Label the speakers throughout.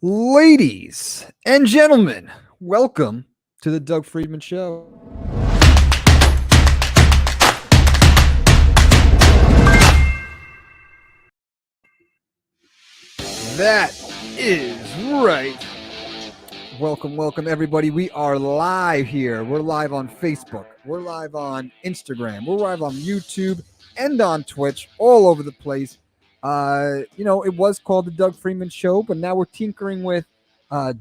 Speaker 1: Ladies and gentlemen, welcome to the Doug Freidman Show. That is right. Welcome, everybody. We are live here. We're live on Facebook. We're live on Instagram. We're live on YouTube and on Twitch, all over the place. It was called the Doug Freidman Show, but now we're tinkering with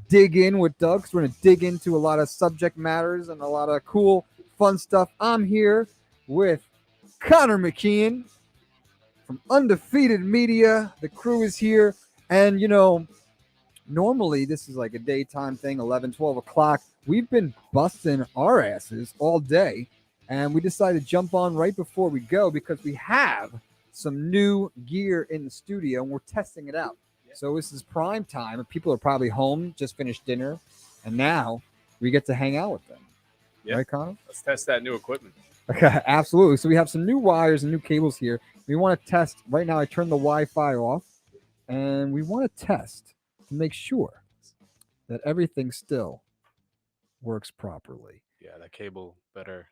Speaker 1: dig in with Doug. So we're going to dig into a lot of subject matters and a lot of cool, fun stuff. I'm here with Connor McKeon from Undefeated Media. The crew is here. And, normally this is like a daytime thing, 11, 12 o'clock. We've been busting our asses all day. And we decided to jump on right before we go because we have some new gear in the studio and we're testing it out. So this is prime time and people are probably home, just finished dinner. And now we get to hang out with them.
Speaker 2: Yep.
Speaker 1: Right, Connor?
Speaker 2: Let's test that new equipment.
Speaker 1: Okay, absolutely. So we have some new wires and new cables here. We want to test. Right now I turned the Wi-Fi off. And we want to test to make sure that everything still works properly.
Speaker 2: Yeah, that cable better.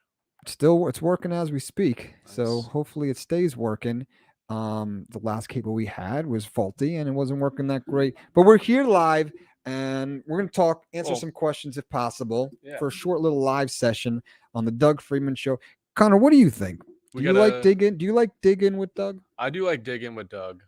Speaker 1: It's working as we speak.
Speaker 2: Nice.
Speaker 1: So hopefully it stays working. The last cable we had was faulty and it wasn't working that great. But we're here live and we're going to answer some questions if possible for a short little live session on the Doug Freidman Show. Connor, what do you think? Do you like dig in with Doug?
Speaker 2: I do like dig in with Doug.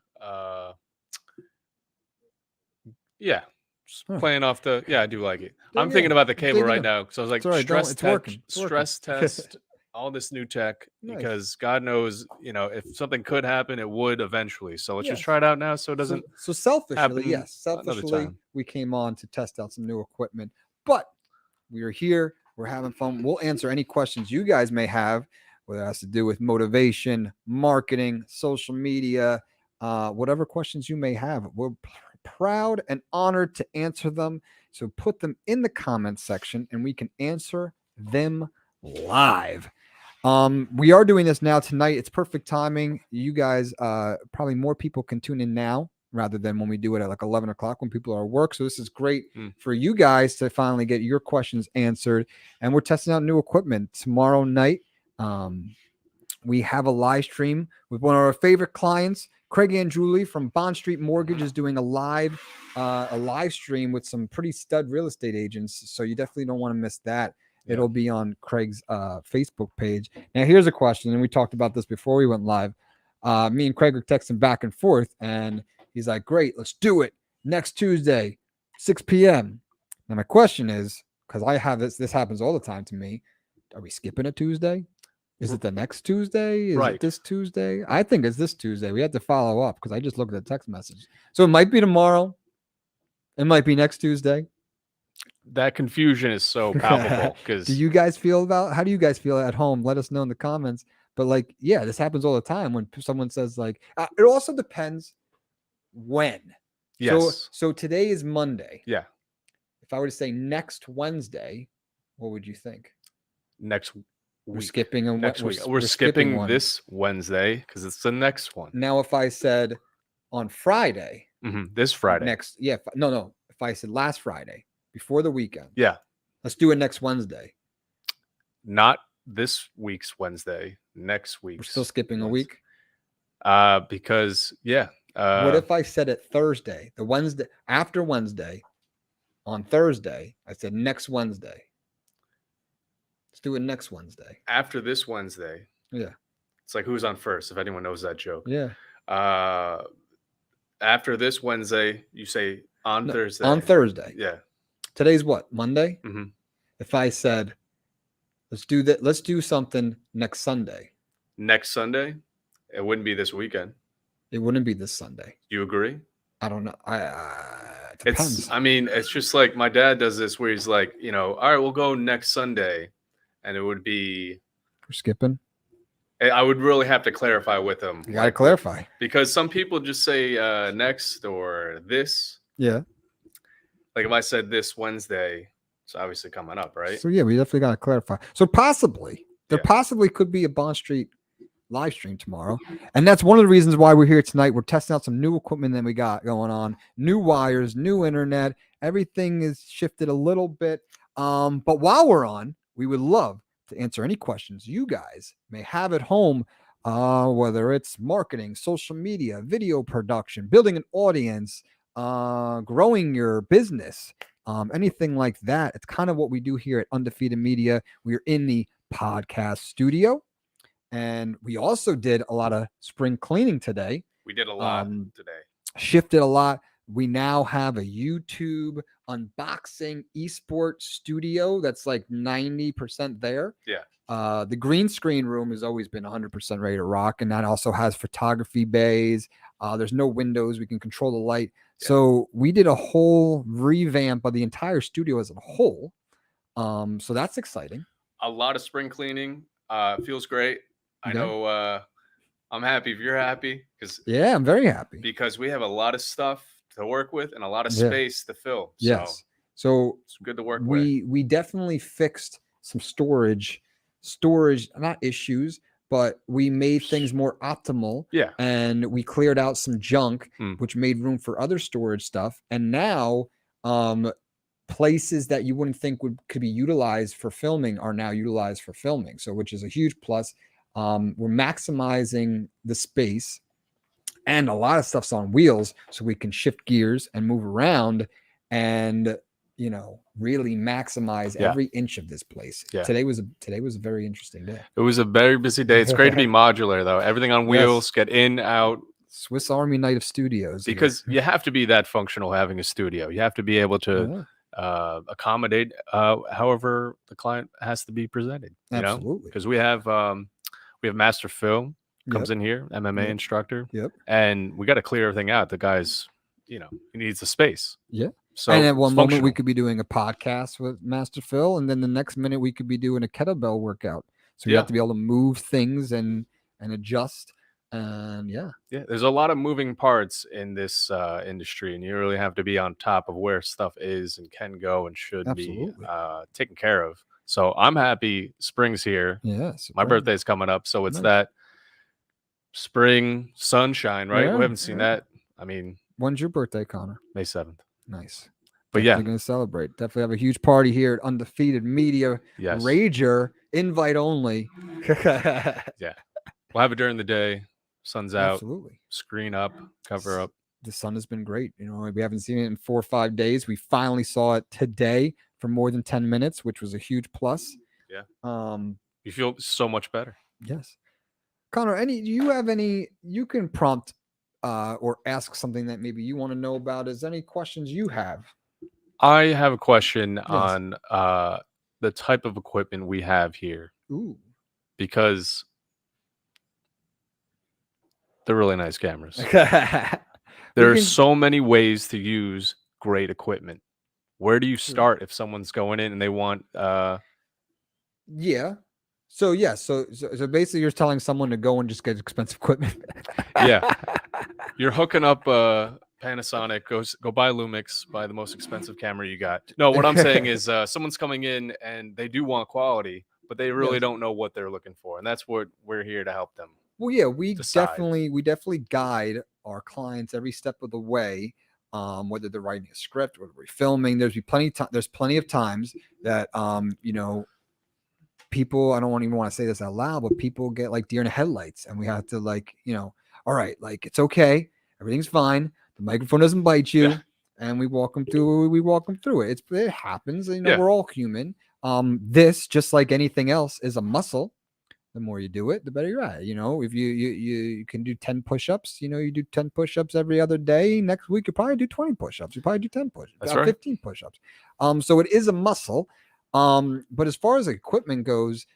Speaker 2: Yeah, just playing off the. Yeah, I do like it. I'm thinking about the cable right now because I was like,
Speaker 1: it's working.
Speaker 2: Stress test all this new tech because God knows, if something could happen, it would eventually. So let's just try it out now so it doesn't.
Speaker 1: So selfishly, we came on to test out some new equipment, but we are here. We're having fun. We'll answer any questions you guys may have, whether it has to do with motivation, marketing, social media, whatever questions you may have. We're proud and honored to answer them. So put them in the comments section and we can answer them live. We are doing this now tonight. It's perfect timing. You guys, probably more people can tune in now rather than when we do it at like 11 o'clock when people are at work. So this is great for you guys to finally get your questions answered. And we're testing out new equipment tomorrow night. We have a live stream with one of our favorite clients. Craig and Julie from Bond Street Mortgage is doing a live stream with some pretty stud real estate agents. So you definitely don't want to miss that. Yeah. It'll be on Craig's Facebook page. Now, here's a question, and we talked about this before we went live. Me and Craig are texting back and forth, and he's like, great, let's do it next Tuesday, 6 p.m. Now, my question is, because I have this happens all the time to me, are we skipping a Tuesday? Is it the next Tuesday? Is it this Tuesday? I think it's this Tuesday. We have to follow up because I just looked at the text message. So it might be tomorrow. It might be next Tuesday.
Speaker 2: That confusion is so palpable. Because
Speaker 1: how do you guys feel at home? Let us know in the comments. But this happens all the time when someone says it also depends when.
Speaker 2: Yes.
Speaker 1: So today is Monday.
Speaker 2: Yeah.
Speaker 1: If I were to say next Wednesday, what would you think?
Speaker 2: Next week.
Speaker 1: We're skipping
Speaker 2: next week. We're skipping this Wednesday because it's the next one.
Speaker 1: Now, if I said on Friday,
Speaker 2: this Friday,
Speaker 1: if I said last Friday before the weekend, let's do it next Wednesday.
Speaker 2: Not this week's Wednesday. Next week.
Speaker 1: We're still skipping a week.
Speaker 2: Because
Speaker 1: what if I said it Thursday, the Wednesday after Wednesday, on Thursday? I said next Wednesday. Let's do it next Wednesday.
Speaker 2: After this Wednesday.
Speaker 1: Yeah.
Speaker 2: It's like who's on first, if anyone knows that joke.
Speaker 1: Yeah.
Speaker 2: After this Wednesday, you say Thursday.
Speaker 1: On Thursday.
Speaker 2: Yeah.
Speaker 1: Today's what? Monday?
Speaker 2: Mm-hmm.
Speaker 1: If I said, let's do something next Sunday.
Speaker 2: Next Sunday? It wouldn't be this weekend.
Speaker 1: It wouldn't be this Sunday.
Speaker 2: Do you agree?
Speaker 1: I don't know. It depends.
Speaker 2: It's just like my dad does this where he's like, all right, we'll go next Sunday. And it would be
Speaker 1: for skipping.
Speaker 2: I would really have to clarify with him.
Speaker 1: You gotta clarify
Speaker 2: because some people just say next or this.
Speaker 1: Yeah.
Speaker 2: Like if I said this Wednesday, it's obviously coming up, right?
Speaker 1: So yeah, we definitely gotta clarify. So possibly there possibly could be a Bond Street live stream tomorrow. And that's one of the reasons why we're here tonight. We're testing out some new equipment that we got going on, new wires, new internet. Everything is shifted a little bit. But while we're on, we would love to answer any questions you guys may have at home, whether it's marketing, social media, video production, building an audience, growing your business, anything like that. It's kind of what we do here at Undefeated Media. We're in the podcast studio. And we also did a lot of spring cleaning today.
Speaker 2: We did a lot today.
Speaker 1: Shifted a lot. We now have a YouTube unboxing esports studio that's like 90% there.
Speaker 2: Yeah.
Speaker 1: The green screen room has always been 100% ready to rock. And that also has photography bays. There's no windows. We can control the light. Yeah. So we did a whole revamp of the entire studio as a whole. So that's exciting.
Speaker 2: A lot of spring cleaning. Feels great. I know I'm happy if you're happy.
Speaker 1: Yeah, I'm very happy.
Speaker 2: Because we have a lot of stuff to work with and a lot of space to fill.
Speaker 1: Yes. So
Speaker 2: it's good to work with.
Speaker 1: We definitely fixed some storage, not issues, but we made things more optimal.
Speaker 2: Yeah.
Speaker 1: And we cleared out some junk, which made room for other storage stuff. And now places that you wouldn't think could be utilized for filming are now utilized for filming. So which is a huge plus. We're maximizing the space, and a lot of stuff's on wheels, so we can shift gears and move around and, really maximize every inch of this place. Yeah. Today was a very interesting day.
Speaker 2: It was a very busy day. It's great to be modular, though. Everything on wheels, get in, out.
Speaker 1: Swiss Army knife of studios.
Speaker 2: Because you have to be that functional having a studio. You have to be able to accommodate however the client has to be presented.
Speaker 1: Absolutely.
Speaker 2: Because we have Master Phil comes in here, MMA instructor.
Speaker 1: Yep.
Speaker 2: And we got to clear everything out. The guy's, he needs the space.
Speaker 1: Yeah.
Speaker 2: So
Speaker 1: and at one moment we could be doing a podcast with Master Phil, and then the next minute we could be doing a kettlebell workout. So we have to be able to move things and adjust. And
Speaker 2: there's a lot of moving parts in this industry, and you really have to be on top of where stuff is and can go and should be taken care of. So I'm happy spring's here.
Speaker 1: Yes.
Speaker 2: My birthday's coming up, so it's that spring sunshine, right?
Speaker 1: Yeah,
Speaker 2: we haven't seen that. I mean,
Speaker 1: when's your birthday, Connor?
Speaker 2: May 7th.
Speaker 1: Nice.
Speaker 2: But
Speaker 1: Definitely going to celebrate. Definitely have a huge party here at Undefeated Media.
Speaker 2: Yes.
Speaker 1: Rager, invite only.
Speaker 2: Yeah. We'll have it during the day. Sun's out.
Speaker 1: Absolutely.
Speaker 2: Screen up, cover up.
Speaker 1: The sun has been great. We haven't seen it in 4 or 5 days. We finally saw it today for more than 10 minutes, which was a huge plus.
Speaker 2: Yeah. You feel so much better.
Speaker 1: Yes. Connor, do you have any, you can prompt or ask something that maybe you want to know about. Is there any questions you have?
Speaker 2: I have a question on the type of equipment we have here.
Speaker 1: Ooh.
Speaker 2: Because they're really nice cameras. There are so many ways to use great equipment. Where do you start if someone's going in and they want
Speaker 1: So basically you're telling someone to go and just get expensive equipment.
Speaker 2: Yeah. You're hooking up Panasonic, go buy Lumix, buy the most expensive camera you got. No, what I'm saying is someone's coming in and they do want quality, but they really don't know what they're looking for. And that's what we're here to help them.
Speaker 1: Well, yeah, we definitely guide our clients every step of the way. Whether they're writing a script, whether we're filming, there's plenty of times that people, I don't even want to say this out loud, but people get like deer in the headlights, and we have to all right, it's okay, everything's fine, the microphone doesn't bite you, and we walk them through it. It happens, we're all human. This, just like anything else, is a muscle. The more you do it, the better you're at. If you can do 10 push-ups, you do 10 push-ups every other day. Next week, you probably do 20 push-ups. You probably do 10 push-ups.
Speaker 2: That's right.
Speaker 1: 15 push-ups. So it is a muscle. But as far as equipment goes,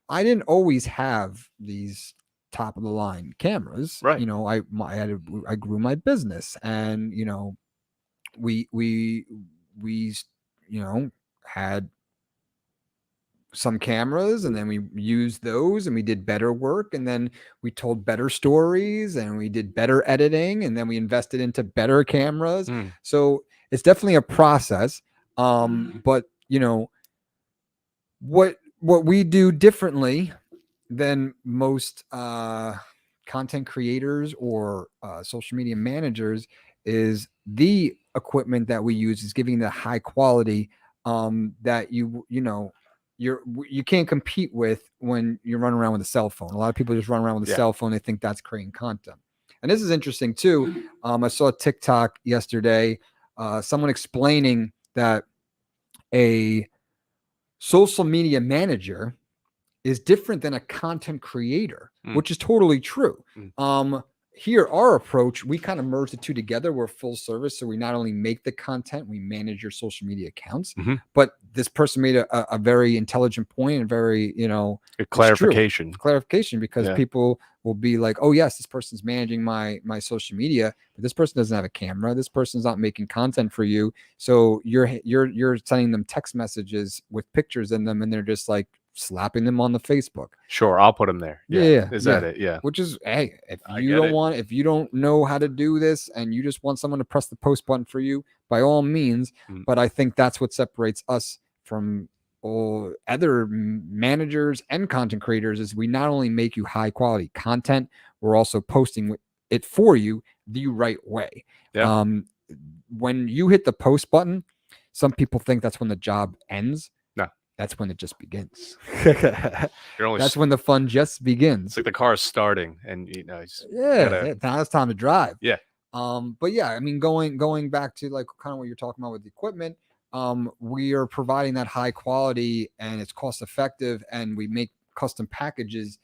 Speaker 1: I didn't always have these top of the line cameras.
Speaker 2: Right.
Speaker 1: I grew my business, and we had some cameras, and then we used those and we did better work, and then we told better stories, and we did better editing, and then we invested into better cameras. So it's definitely a process. But what we do differently than most content creators or social media managers is the equipment that we use is giving the high quality that you can't compete with when you're running around with a cell phone. A lot of people just run around with a cell phone. They think that's creating content. And this is interesting too. I saw a TikTok yesterday, someone explaining that a social media manager is different than a content creator, which is totally true. Here, our approach, we kind of merge the two together. We're full service. So we not only make the content, we manage your social media accounts. But this person made a very intelligent point and very,
Speaker 2: a clarification
Speaker 1: because people will be like, oh yes, this person's managing my social media, but this person doesn't have a camera. This person's not making content for you. So you're sending them text messages with pictures in them, and they're just like slapping them on the Facebook.
Speaker 2: Sure, I'll put them there.
Speaker 1: Yeah.
Speaker 2: Is that it? Yeah.
Speaker 1: Which is, hey, if you don't know how to do this and you just want someone to press the post button for you, by all means. But I think that's what separates us from other managers and content creators is we not only make you high quality content, we're also posting it for you the right way.
Speaker 2: Yeah.
Speaker 1: When you hit the post button, some people think that's when the job ends. That's when it just begins. That's when the fun just begins.
Speaker 2: It's like the car is starting, and now
Speaker 1: it's time to drive.
Speaker 2: Yeah.
Speaker 1: But yeah, I mean, going back to like kind of what you're talking about with the equipment, we are providing that high quality and it's cost effective, and we make custom packages.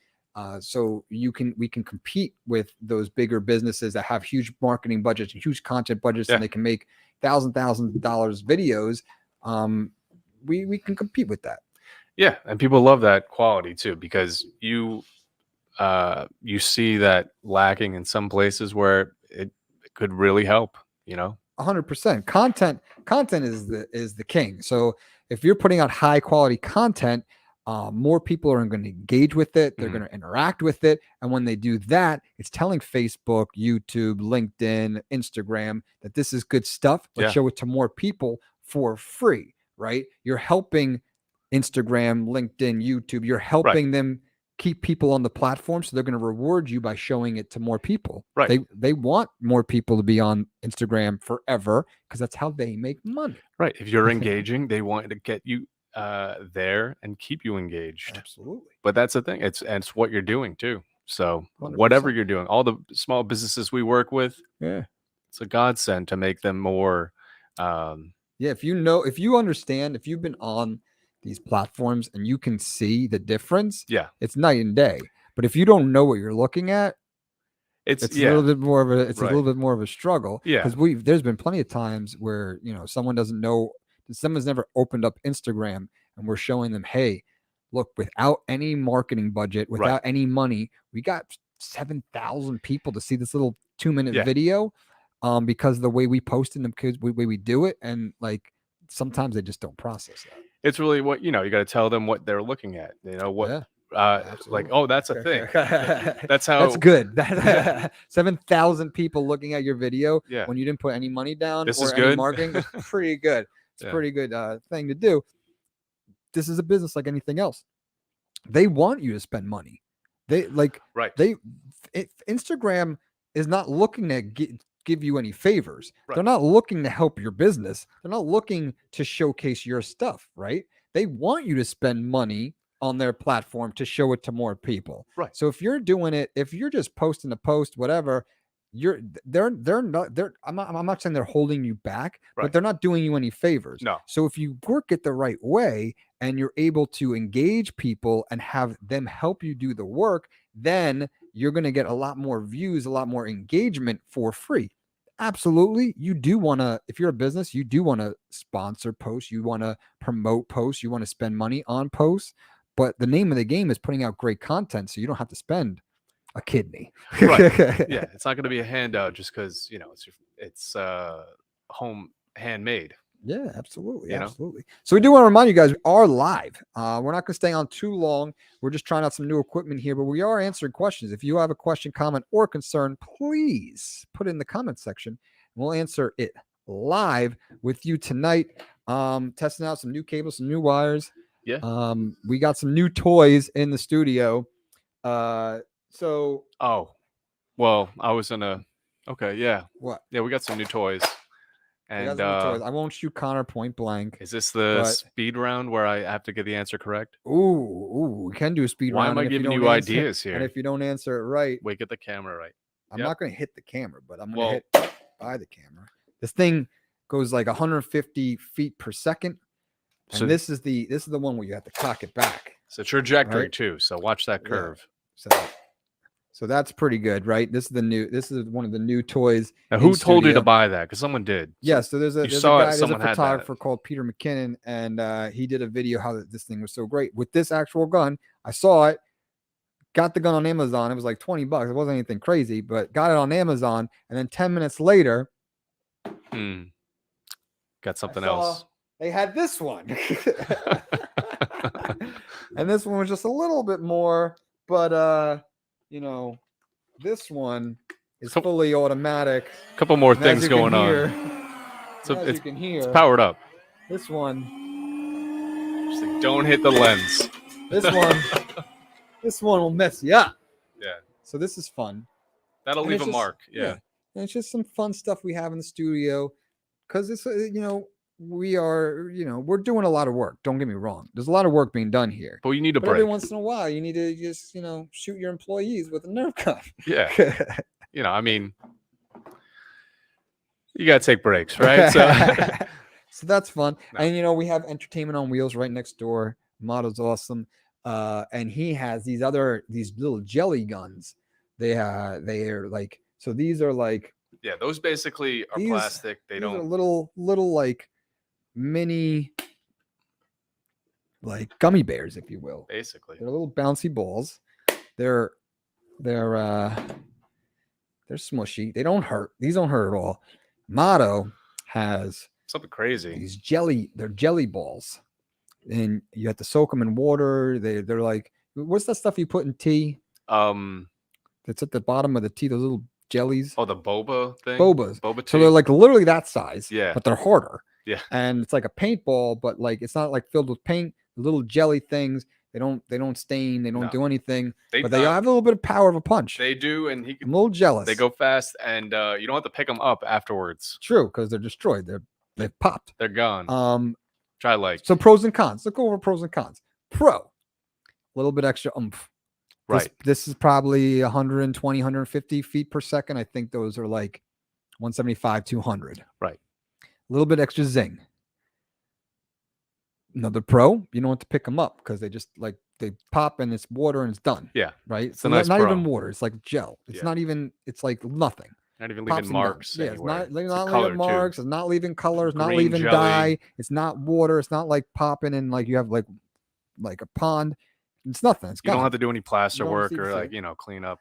Speaker 1: So we can compete with those bigger businesses that have huge marketing budgets, huge content budgets, and they can make $1,000 videos. We can compete with that.
Speaker 2: Yeah, and people love that quality too, because you see that lacking in some places where it could really help.
Speaker 1: 100%. Content is the king. So if you're putting out high quality content, more people are going to engage with it. They're going to interact with it, and when they do that, it's telling Facebook, YouTube, LinkedIn, Instagram that this is good stuff. Let's show it to more people for free. Right? You're helping Instagram, LinkedIn, YouTube. You're helping them keep people on the platform. So they're going to reward you by showing it to more people.
Speaker 2: Right.
Speaker 1: They want more people to be on Instagram forever because that's how they make money.
Speaker 2: Right. If you're engaging, they want to get you there and keep you engaged.
Speaker 1: Absolutely.
Speaker 2: But that's the thing. It's what you're doing too. So 100%. Whatever you're doing, all the small businesses we work with, it's a godsend to make them more
Speaker 1: if you understand, if you've been on these platforms and you can see the difference, it's night and day. But if you don't know what you're looking at, it's a little bit more of a struggle. Because there's been plenty of times where someone doesn't know, someone's never opened up Instagram, and we're showing them, hey, look, without any marketing budget, without any money, we got 7,000 people to see this little 2-minute video. Because the way we post in them, because the way we do it, and like sometimes they just don't process that.
Speaker 2: It's really what you got to tell them what they're looking at. What like, oh, that's a thing. That's how.
Speaker 1: That's good. 7,000 people looking at your video when you didn't put any money down
Speaker 2: this
Speaker 1: or
Speaker 2: is
Speaker 1: any
Speaker 2: good.
Speaker 1: marketing. It's pretty good. It's a pretty good thing to do. This is a business like anything else. They want you to spend money. Instagram is not looking to give you any favors. They're not looking to help your business. They're not looking to showcase your stuff, right? They want you to spend money on their platform to show it to more people.
Speaker 2: Right.
Speaker 1: So if you're doing it, if you're just posting a post, whatever, they're not I'm not saying they're holding you back, but they're not doing you any favors.
Speaker 2: No.
Speaker 1: So if you work it the right way and you're able to engage people and have them help you do the work, then you're going to get a lot more views, a lot more engagement for free. Absolutely. You do want to, if you're a business, you do want to sponsor posts, you want to promote posts, you want to spend money on posts, but the name of the game is putting out great content so you don't have to spend a kidney.
Speaker 2: Yeah, it's not going to be a handout just because, it's home handmade.
Speaker 1: Yeah, absolutely. Absolutely. So we do want to remind you guys, we are live. We're not going to stay on too long. We're just trying out some new equipment here, but we are answering questions. If you have a question, comment, or concern, please put it in the comment section and we'll answer it live with you tonight. Testing out some new cables, some new wires.
Speaker 2: Yeah.
Speaker 1: We got some new toys in the studio. So.
Speaker 2: Oh, well, I was in a. Okay, yeah.
Speaker 1: What?
Speaker 2: Yeah, we got some new toys. And
Speaker 1: I won't shoot Connor point blank.
Speaker 2: is this the speed round where I have to get the answer correct?
Speaker 1: Ooh, we can do a speed round.
Speaker 2: Why am I giving you ideas here?
Speaker 1: And if you don't answer it right,
Speaker 2: wait, get the camera right.
Speaker 1: I'm not going to hit the camera, but I'm going to hit by the camera. This thing goes like 150 feet per second, and so, this is the one where you have to cock it back.
Speaker 2: It's a trajectory too, so watch that curve.
Speaker 1: Yeah. So that's pretty good, right? This is one of the new toys.
Speaker 2: Now, who told you to buy that? Because someone did.
Speaker 1: Yeah, so there's a photographer called Peter McKinnon, and he did a video how this thing was so great. With this actual gun, I saw it, got the gun on Amazon. It was like $20. It wasn't anything crazy, but got it on Amazon, and then 10 minutes later,
Speaker 2: got something else.
Speaker 1: They had this one. And this one was just a little bit more, but this one is fully automatic.
Speaker 2: A couple more things going on.
Speaker 1: It's
Speaker 2: powered up.
Speaker 1: This one.
Speaker 2: Just like, don't hit the lens.
Speaker 1: This one will mess you up.
Speaker 2: Yeah.
Speaker 1: So this is fun.
Speaker 2: That'll leave a mark. Yeah.
Speaker 1: And it's just some fun stuff we have in the studio, because it's we're doing a lot of work. Don't get me wrong. There's a lot of work being done here.
Speaker 2: But you need a break.
Speaker 1: Every once in a while, you need to just, shoot your employees with a Nerf gun.
Speaker 2: Yeah. I mean, you got to take breaks, right?
Speaker 1: So that's fun. No. And, we have Entertainment on Wheels right next door. Motto's awesome. And he has these little jelly guns. They are like, so these are like.
Speaker 2: Yeah, those basically are plastic. These are
Speaker 1: little like mini like gummy bears, if you will.
Speaker 2: Basically,
Speaker 1: they're little bouncy balls. They're smushy. They don't hurt. These don't hurt at all. Motto has
Speaker 2: something crazy.
Speaker 1: These they're jelly balls, and you have to soak them in water. They're like, what's that stuff you put in tea? That's at the bottom of the tea. Those little jellies.
Speaker 2: Oh, the boba thing.
Speaker 1: Boba
Speaker 2: tea.
Speaker 1: So they're like literally that size.
Speaker 2: Yeah.
Speaker 1: But they're harder.
Speaker 2: Yeah.
Speaker 1: And it's like a paintball, but like it's not like filled with paint. The little jelly things. They don't stain. They don't do anything. But they have a little bit of power of a punch.
Speaker 2: They do, and
Speaker 1: I'm a little jealous.
Speaker 2: They go fast, and you don't have to pick them up afterwards.
Speaker 1: True, because they're destroyed. They've popped.
Speaker 2: They're gone. Try like.
Speaker 1: So pros and cons. Let's go over pros and cons. Pro, a little bit extra oomph.
Speaker 2: Right.
Speaker 1: This is probably 120, 150 feet per second. I think those are like 175, 200.
Speaker 2: Right.
Speaker 1: A little bit extra zing. Another pro, you don't have to pick them up because they pop and it's water and it's done.
Speaker 2: Yeah.
Speaker 1: Right. It's not even water. It's like gel. It's not even, it's like nothing.
Speaker 2: Not even leaving marks.
Speaker 1: Yeah, it's not leaving marks. It's not leaving colors, not leaving
Speaker 2: jelly.
Speaker 1: dye. It's not water. It's not like popping and like you have like a pond. It's nothing. It's
Speaker 2: you don't have to do any plaster work or clean up,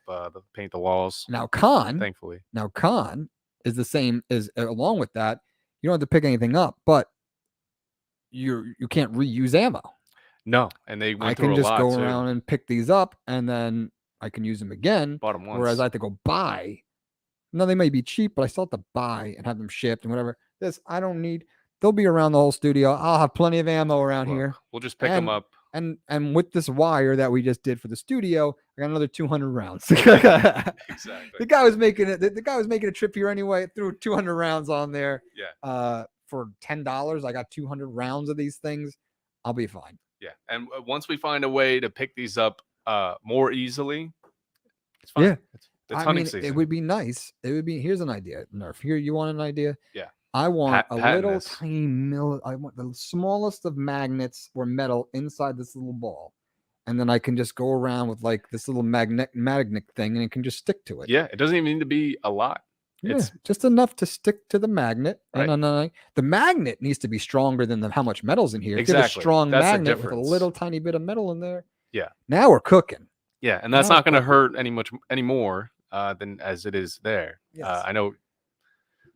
Speaker 2: paint the walls.
Speaker 1: Now
Speaker 2: thankfully.
Speaker 1: Con is the same as along with that. You don't have to pick anything up, but you can't reuse ammo.
Speaker 2: No, and they went
Speaker 1: I
Speaker 2: through
Speaker 1: can
Speaker 2: a
Speaker 1: just
Speaker 2: lot
Speaker 1: go
Speaker 2: too.
Speaker 1: around and pick these up, and then I can use them again.
Speaker 2: Bought them once.
Speaker 1: Whereas I have to go buy. No, they may be cheap, but I still have to buy and have them shipped and whatever. This I don't need. They'll be around the whole studio. I'll have plenty of ammo around here.
Speaker 2: We'll just pick them up.
Speaker 1: And with this wire that we just did for the studio, I got another 200 rounds.
Speaker 2: Exactly.
Speaker 1: The guy was making it. The guy was making a trip here anyway. Threw 200 rounds on there.
Speaker 2: Yeah.
Speaker 1: For $10, I got 200 rounds of these things. I'll be fine.
Speaker 2: Yeah. And once we find a way to pick these up more easily, it's fine.
Speaker 1: Yeah.
Speaker 2: It's hunting season.
Speaker 1: It would be nice. It would be. Here's an idea, Nerf. Here, you want an idea?
Speaker 2: Yeah.
Speaker 1: I want a little tiny I want the smallest of magnets or metal inside this little ball. And then I can just go around with like this little magnet thing and it can just stick to it.
Speaker 2: Yeah. It doesn't even need to be a lot.
Speaker 1: Yeah, it's just enough to stick to the magnet.
Speaker 2: Right.
Speaker 1: And the magnet needs to be stronger than how much metal's in here.
Speaker 2: Exactly.
Speaker 1: Get a strong magnet with a little tiny bit of metal in there. Yeah. Now we're cooking.
Speaker 2: Yeah. And that's not going to hurt any more than as it is there. Yes. I know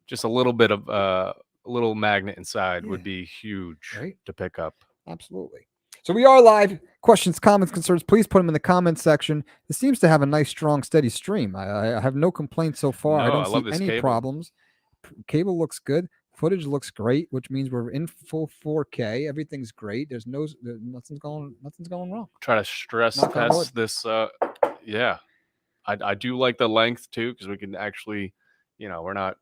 Speaker 2: just a little bit of a little magnet inside would be huge to pick up.
Speaker 1: Absolutely. So we are live. Questions, comments, concerns, please put them in the comments section. It seems to have a nice, strong, steady stream. I have no complaints so far. I don't see any problems. Cable looks good. Footage looks great, which means we're in full 4K. Everything's great. Nothing's going wrong.
Speaker 2: Try to stress test this Yeah. I do like the length too, because we can actually, we're not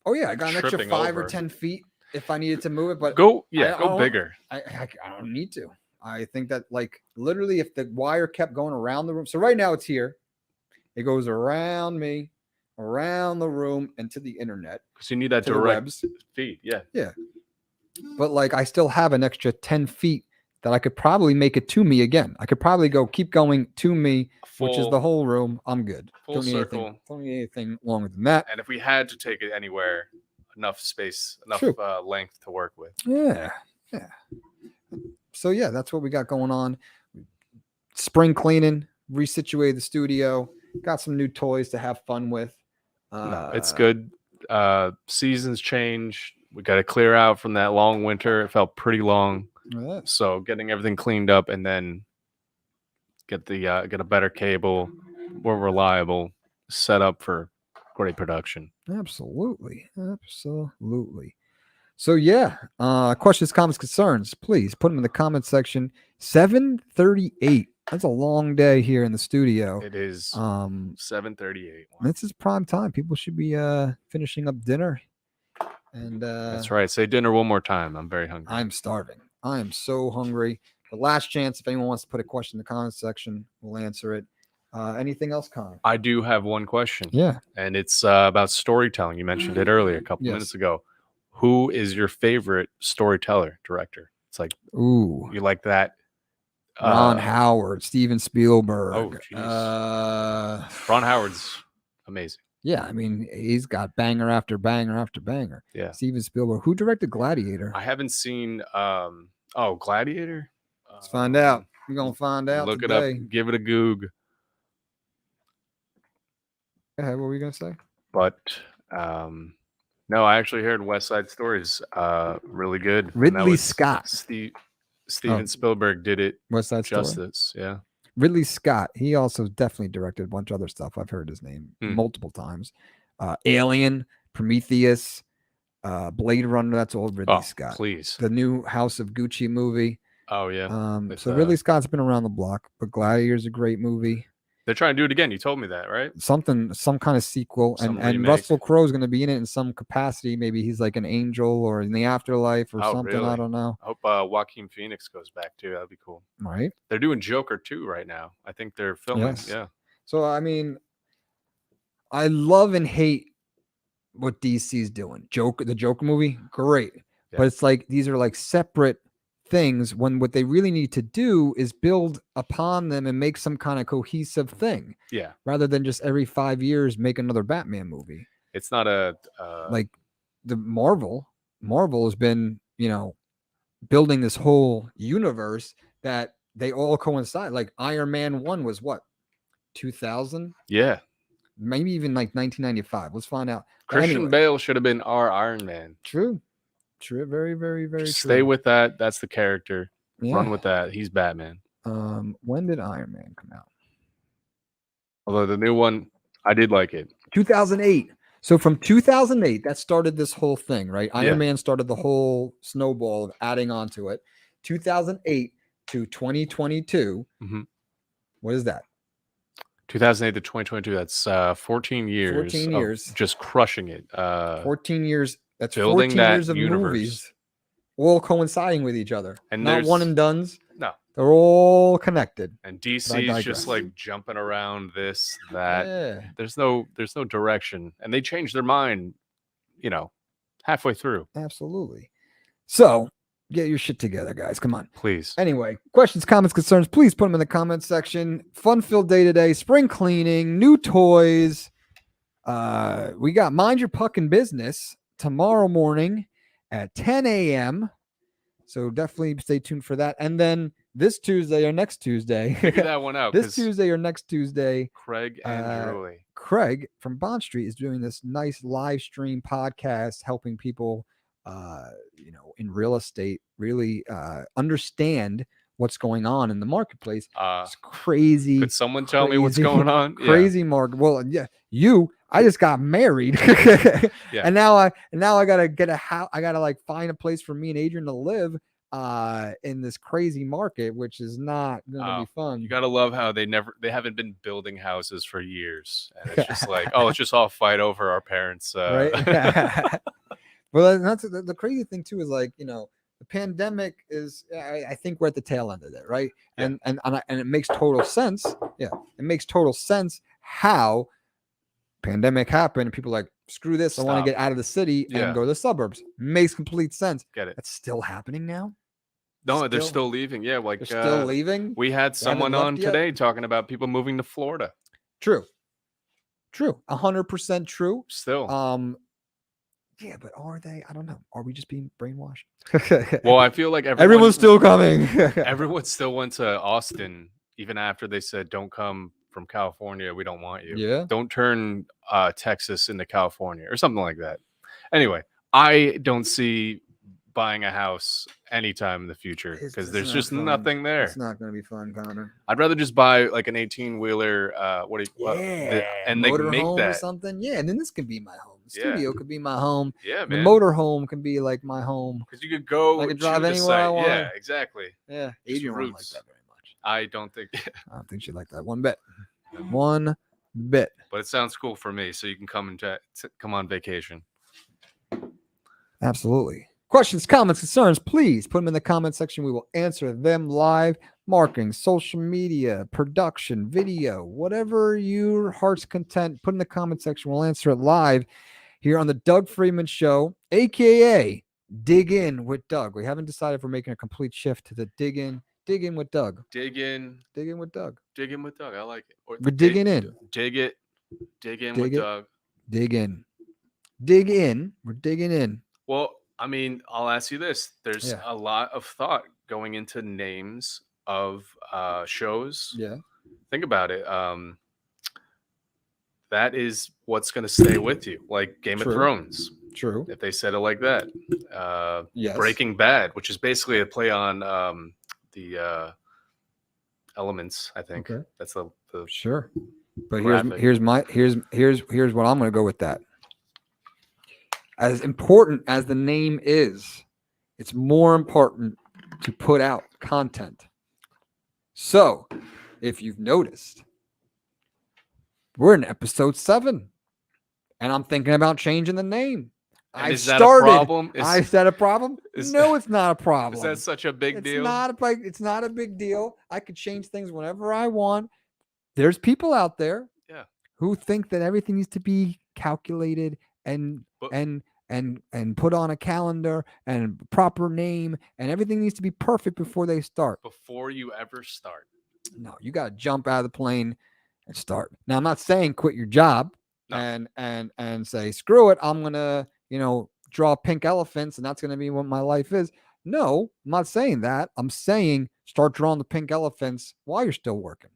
Speaker 1: Oh yeah, I got an extra
Speaker 2: tripping
Speaker 1: 5 or
Speaker 2: over.
Speaker 1: 10 feet if I needed to move it, but
Speaker 2: Go
Speaker 1: don't-
Speaker 2: bigger.
Speaker 1: I don't need to. I think that like literally if the wire kept going around the room. So right now it's here. It goes around me, around the room, and to the internet.
Speaker 2: Because you need that
Speaker 1: to
Speaker 2: direct
Speaker 1: the webs.
Speaker 2: feed. Yeah.
Speaker 1: Yeah. But like I still have an extra 10 feet that I could probably make it to me again. I could probably keep going to me, which is the whole room. I'm good.
Speaker 2: Full circle.
Speaker 1: Don't need anything longer than that.
Speaker 2: And if we had to take it anywhere, enough space, enough length to work with.
Speaker 1: Yeah. Yeah. So yeah, that's what we got going on. Spring cleaning, resituated the studio, got some new toys to have fun with.
Speaker 2: No, it's good. Seasons change. We got to clear out from that long winter. It felt pretty long.
Speaker 1: Yeah.
Speaker 2: So getting everything cleaned up and then get a better cable, more reliable, set up for great production.
Speaker 1: Absolutely. So yeah, questions, comments, concerns, please put them in the comment section. 7:38. That's a long day here in the studio.
Speaker 2: It is 7:38.
Speaker 1: This is prime time. People should be finishing up dinner. And
Speaker 2: that's right. Say dinner one more time. I'm very hungry.
Speaker 1: I'm starving. I am so hungry. The last chance, if anyone wants to put a question in the comment section, we'll answer it. Anything else, Connor?
Speaker 2: I do have one question.
Speaker 1: Yeah.
Speaker 2: And it's about storytelling. You mentioned it earlier, a couple minutes ago. Who is your favorite storyteller, director? It's like,
Speaker 1: ooh,
Speaker 2: you like that?
Speaker 1: Ron Howard, Steven Spielberg.
Speaker 2: Oh, jeez. Ron Howard's amazing.
Speaker 1: Yeah, I mean, he's got banger after banger after banger.
Speaker 2: Yeah.
Speaker 1: Steven Spielberg. Who directed Gladiator?
Speaker 2: I haven't seen. Gladiator.
Speaker 1: Let's find out. We're gonna find out.
Speaker 2: Look
Speaker 1: today.
Speaker 2: it up. Give it a goog.
Speaker 1: What were you gonna say?
Speaker 2: But no, I actually heard West Side Story's really good.
Speaker 1: Ridley Scott.
Speaker 2: Steven Spielberg did it.
Speaker 1: West Side
Speaker 2: justice.
Speaker 1: Story.
Speaker 2: Yeah.
Speaker 1: Ridley Scott. He also definitely directed a bunch of other stuff. I've heard his name multiple times. Alien, Prometheus, Blade Runner. That's old Ridley Scott.
Speaker 2: Please.
Speaker 1: The new House of Gucci movie.
Speaker 2: Oh yeah.
Speaker 1: So Ridley Scott's been around the block, but Gladiator's a great movie.
Speaker 2: They're trying to do it again. You told me that, right?
Speaker 1: Some kind of sequel, and Russell Crowe's going to be in it in some capacity. Maybe he's like an angel or in the afterlife or something. Really? I don't know.
Speaker 2: I hope Joaquin Phoenix goes back too. That'd be cool.
Speaker 1: Right?
Speaker 2: They're doing Joker 2 right now. I think they're filming.
Speaker 1: Yes.
Speaker 2: Yeah.
Speaker 1: So I mean, I love and hate what DC's doing. The Joker movie, great, but it's like these are like separate things when what they really need to do is build upon them and make some kind of cohesive thing.
Speaker 2: Yeah.
Speaker 1: Rather than just every 5 years make another Batman movie.
Speaker 2: It's not a
Speaker 1: like the Marvel has been, building this whole universe that they all coincide. Like Iron Man 1 was what? 2000?
Speaker 2: Yeah.
Speaker 1: Maybe even like 1995. Let's find out.
Speaker 2: Christian Bale should have been our Iron Man.
Speaker 1: True. Very, very, very true.
Speaker 2: Stay with that. That's the character. Yeah. Run with that. He's Batman.
Speaker 1: When did Iron Man come out?
Speaker 2: Although the new one, I did like it.
Speaker 1: 2008. So from 2008, that started this whole thing, right? Iron Man started the whole snowball of adding on to it. 2008 to 2022.
Speaker 2: Mm-hmm.
Speaker 1: What is that?
Speaker 2: 2008 to 2022. That's 14 years.
Speaker 1: 14 years.
Speaker 2: Just crushing it.
Speaker 1: 14 years. That's
Speaker 2: building
Speaker 1: 14 years of movies all coinciding with each other. And not one and dones.
Speaker 2: No.
Speaker 1: They're all connected.
Speaker 2: And DC's just like jumping around this, that. Yeah. There's no direction. And they change their mind, halfway through.
Speaker 1: Absolutely. So get your shit together, guys. Come on.
Speaker 2: Please.
Speaker 1: Anyway, questions, comments, concerns, please put them in the comment section. Fun-filled day today. Spring cleaning, new toys. We got Mind Your Puckin' Business tomorrow morning at 10 a.m. So definitely stay tuned for that. And then this Tuesday or next Tuesday.
Speaker 2: Figure that one out.
Speaker 1: This Tuesday or next Tuesday.
Speaker 2: Craig and Julie.
Speaker 1: Craig from Bond Street is doing this nice live stream podcast helping people in real estate really understand what's going on in the marketplace. It's crazy.
Speaker 2: Could someone tell me what's going on?
Speaker 1: Crazy market. Well, yeah, I just got married. And now I gotta get a house. I gotta like find a place for me and Adrian to live. in this crazy market, which is not going to be fun.
Speaker 2: You gotta love how they haven't been building houses for years, and it's just like, oh, let's just all fight over our parents,
Speaker 1: right? Well, that's the crazy thing too is like, the pandemic is, I think we're at the tail end of it, right?
Speaker 2: Yeah.
Speaker 1: And it makes total sense. Yeah, it makes total sense how pandemic happened and people are like, screw this, I want to get out of the city and go to the suburbs. Makes complete sense.
Speaker 2: Get it?
Speaker 1: That's still happening now.
Speaker 2: No, they're still leaving. Yeah, like
Speaker 1: they're still leaving.
Speaker 2: We had someone on today talking about people moving to Florida.
Speaker 1: True. 100% true.
Speaker 2: Still.
Speaker 1: Yeah, but are they? I don't know. Are we just being brainwashed?
Speaker 2: Well, I feel like
Speaker 1: everyone's still coming.
Speaker 2: Everyone still went to Austin even after they said, "Don't come from California. We don't want you.
Speaker 1: Yeah.
Speaker 2: Don't turn Texas into California," or something like that. Anyway, I don't see buying a house anytime in the future because there's just nothing there.
Speaker 1: It's not going to be fun, Connor.
Speaker 2: I'd rather just buy like an 18-wheeler. And they can make that
Speaker 1: or something. Yeah, and then this could be my home. The studio could be my home.
Speaker 2: Yeah, man.
Speaker 1: The motor home can be like my home
Speaker 2: because you could go.
Speaker 1: I could drive anywhere I want.
Speaker 2: Yeah, exactly.
Speaker 1: Yeah, Adrian won't like that very much.
Speaker 2: I don't think
Speaker 1: she'd like that one bit. One bit.
Speaker 2: But it sounds cool for me, so you can come on vacation.
Speaker 1: Absolutely. Questions, comments, concerns, please put them in the comment section. We will answer them live. Marketing, social media, production, video, whatever your heart's content, put in the comment section. We'll answer it live here on the Doug Freidman Show, aka Dig In with Doug. We haven't decided if we're making a complete shift to the Dig In with Doug.
Speaker 2: Dig in with Doug. Dig in with Doug. I like it.
Speaker 1: We're digging in.
Speaker 2: Dig in with Doug.
Speaker 1: Dig in. Dig in. We're digging in.
Speaker 2: Well, I mean, I'll ask you this. There's a lot of thought going into names of shows.
Speaker 1: Yeah.
Speaker 2: Think about it. That is what's going to stay with you, like Game of Thrones.
Speaker 1: True.
Speaker 2: If they said it like that.
Speaker 1: Yes.
Speaker 2: Breaking Bad, which is basically a play on the Elements, I think.
Speaker 1: Okay.
Speaker 2: That's the
Speaker 1: sure. But here's what I'm going to go with that. As important as the name is, it's more important to put out content. So, if you've noticed, we're in episode 7, and I'm thinking about changing the name.
Speaker 2: Is that a problem?
Speaker 1: Is that a problem? No, it's not a problem.
Speaker 2: Is that such a big deal?
Speaker 1: It's not a big deal. I could change things whenever I want. There's people out there who think that everything needs to be calculated and put on a calendar and proper name, and everything needs to be perfect before they start.
Speaker 2: Before you ever start.
Speaker 1: No, you got to jump out of the plane and start. Now, I'm not saying quit your job and say, screw it, I'm going to, draw pink elephants and that's going to be what my life is. No, I'm not saying that. I'm saying start drawing the pink elephants while you're still working,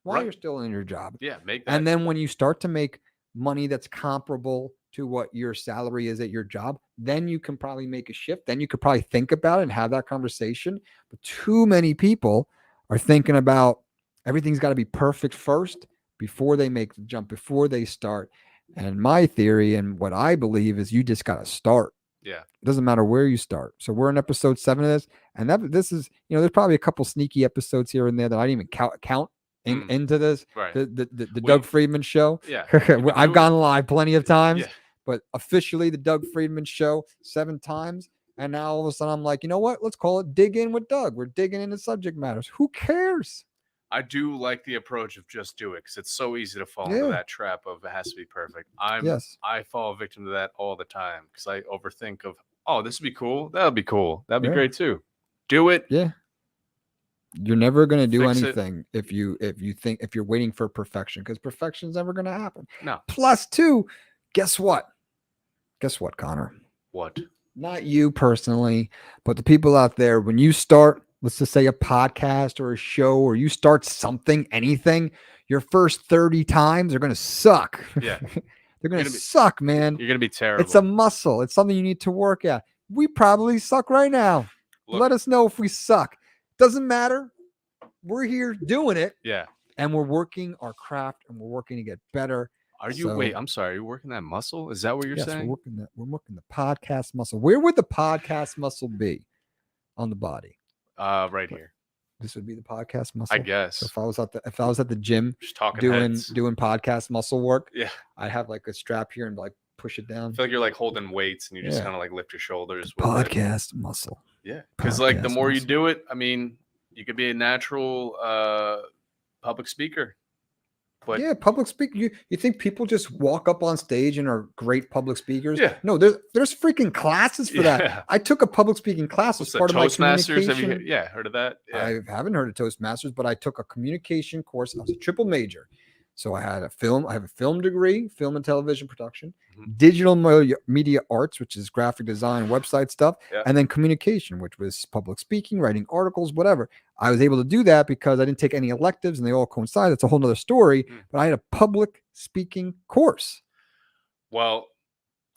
Speaker 1: while you're still in your job.
Speaker 2: Yeah, make that.
Speaker 1: And then when you start to make money that's comparable to what your salary is at your job, then you can probably make a shift. Then you could probably think about it and have that conversation. But too many people are thinking about everything's got to be perfect first before they make the jump, before they start. And my theory and what I believe is you just got to start.
Speaker 2: Yeah.
Speaker 1: It doesn't matter where you start. So we're in episode 7 of this. And this is, there's probably a couple sneaky episodes here and there that I didn't even count into this. Right. The Doug Freidman Show.
Speaker 2: Yeah.
Speaker 1: I've gone live plenty of times.
Speaker 2: Yeah.
Speaker 1: But officially the Doug Freidman Show 7 times. And now all of a sudden I'm like, you know what? Let's call it Dig In with Doug. We're digging into subject matters. Who cares?
Speaker 2: I do like the approach of just do it because it's so easy to fall into that trap of it has to be perfect. I fall victim to that all the time because I overthink of, oh, this would be cool. That'll be cool. That'd be great too. Do it.
Speaker 1: Yeah. You're never going to do anything if you're waiting for perfection, because perfection's never going to happen.
Speaker 2: No.
Speaker 1: Plus 2, guess what? Guess what, Connor?
Speaker 2: What?
Speaker 1: Not you personally, but the people out there, when you start, let's just say a podcast or a show, or you start something, anything, your first 30 times are going to suck.
Speaker 2: Yeah.
Speaker 1: They're going to suck, man.
Speaker 2: You're going to be terrible.
Speaker 1: It's a muscle. It's something you need to work at. We probably suck right now. Let us know if we suck. Doesn't matter. We're here doing it.
Speaker 2: Yeah.
Speaker 1: And we're working our craft and we're working to get better.
Speaker 2: Wait, I'm sorry. Are you working that muscle? Is that what you're saying?
Speaker 1: We're working the podcast muscle. Where would the podcast muscle be? on the body?
Speaker 2: Right here.
Speaker 1: This would be the podcast muscle.
Speaker 2: I guess.
Speaker 1: So if I was at the gym
Speaker 2: Just talking
Speaker 1: doing
Speaker 2: heads.
Speaker 1: podcast muscle work,
Speaker 2: Yeah.
Speaker 1: I'd have like a strap here and like push it down.
Speaker 2: I feel like you're like holding weights and you just kind of like lift your shoulders. With
Speaker 1: Podcast muscle.
Speaker 2: Yeah. Because like the more you do it, I mean, you could be a natural public speaker. But
Speaker 1: yeah, public speak. You think people just walk up on stage and are great public speakers?
Speaker 2: Yeah.
Speaker 1: No, there's freaking classes for that. I took a public speaking class as part of my communication.
Speaker 2: Have you heard of that? Yeah.
Speaker 1: I haven't heard of Toastmasters, but I took a communication course. I was a triple major. So I have a film degree, film and television production, digital media arts, which is graphic design, website stuff, and then communication, which was public speaking, writing articles, whatever. I was able to do that because I didn't take any electives and they all coincide. That's a whole nother story. But I had a public speaking course.
Speaker 2: Well,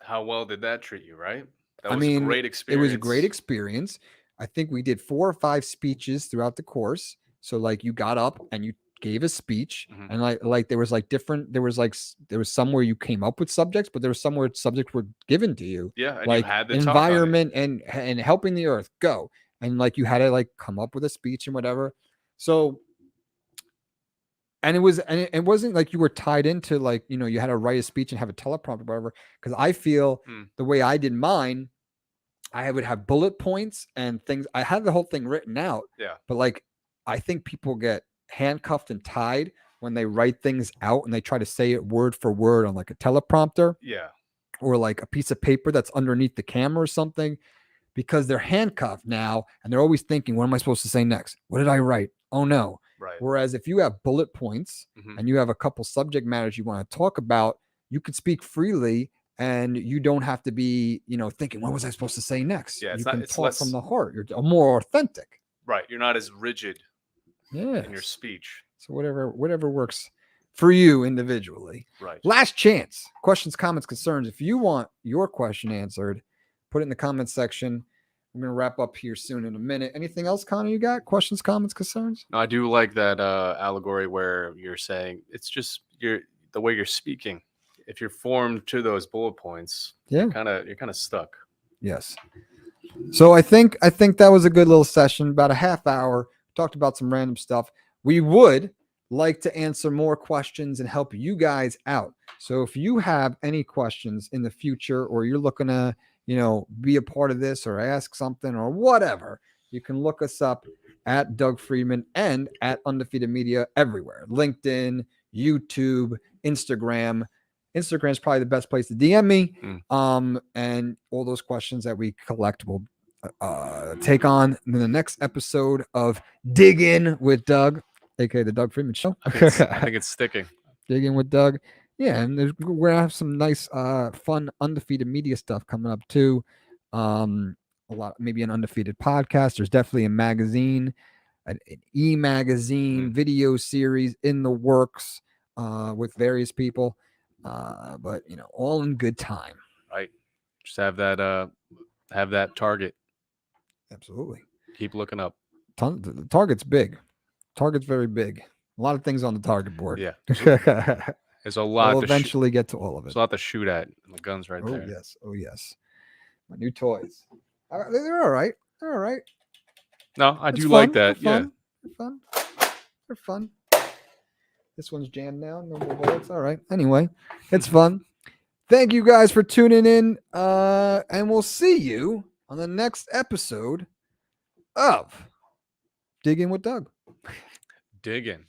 Speaker 2: how well did that treat you, right? That was a great experience.
Speaker 1: It was a great experience. I think we did 4 or 5 speeches throughout the course. So like you got up and you gave a speech and like there was some where you came up with subjects, but there was some where subjects were given to you.
Speaker 2: Yeah, and
Speaker 1: like
Speaker 2: you had the
Speaker 1: environment and helping the earth, go. And like you had to like come up with a speech and whatever. So and it wasn't like you were tied into like, you know, you had to write a speech and have a teleprompter or whatever. Because I feel the way I did mine, I would have bullet points and things. I had the whole thing written out.
Speaker 2: Yeah.
Speaker 1: But like I think people get handcuffed and tied when they write things out and they try to say it word for word on like a teleprompter.
Speaker 2: Yeah.
Speaker 1: Or like a piece of paper that's underneath the camera or something, because they're handcuffed now and they're always thinking, what am I supposed to say next? What did I write? Oh no.
Speaker 2: Right.
Speaker 1: Whereas if you have bullet points and you have a couple subject matters you want to talk about, you could speak freely and you don't have to be, you know, thinking, what was I supposed to say next?
Speaker 2: Yeah,
Speaker 1: you can talk from the heart. You're more authentic.
Speaker 2: Right. You're not as rigid in your speech.
Speaker 1: So whatever works for you individually.
Speaker 2: Right.
Speaker 1: Last chance. Questions, comments, concerns. If you want your question answered, put it in the comments section. I'm going to wrap up here soon in a minute. Anything else, Connor, you got? Questions, comments, concerns?
Speaker 2: No, I do like that allegory where you're saying it's just the way you're speaking. If you're formed to those bullet points, you're kind of stuck.
Speaker 1: Yes. So I think that was a good little session, about a half hour. Talked about some random stuff. We would like to answer more questions and help you guys out. So if you have any questions in the future, or you're looking to, you know, be a part of this or ask something or whatever, you can look us up at Doug Freidman and at Undefeated Media everywhere. LinkedIn, YouTube, Instagram. Instagram is probably the best place to DM me. And all those questions that we collect will take on in the next episode of Dig In with Doug, aka the Doug Freidman Show.
Speaker 2: I think it's sticking.
Speaker 1: Dig In with Doug. Yeah, and we're gonna have some nice, fun Undefeated Media stuff coming up too. A lot, maybe an Undefeated podcast. There's definitely a magazine, an e-magazine video series in the works with various people. But you know, all in good time.
Speaker 2: Right. Just have that target.
Speaker 1: Absolutely.
Speaker 2: Keep looking up.
Speaker 1: The target's big. Target's very big. A lot of things on the target board.
Speaker 2: Yeah. There's a lot.
Speaker 1: We'll eventually get to all of it.
Speaker 2: There's a lot to shoot at. And the guns right there.
Speaker 1: Yes. Oh yes. My new toys. They're all right. They're all right.
Speaker 2: No, I do like that. Yeah.
Speaker 1: They're fun. They're fun. This one's jammed now. No more bullets. All right. Anyway, it's fun. Thank you guys for tuning in. And we'll see you on the next episode of Dig In with Doug.
Speaker 2: Dig In.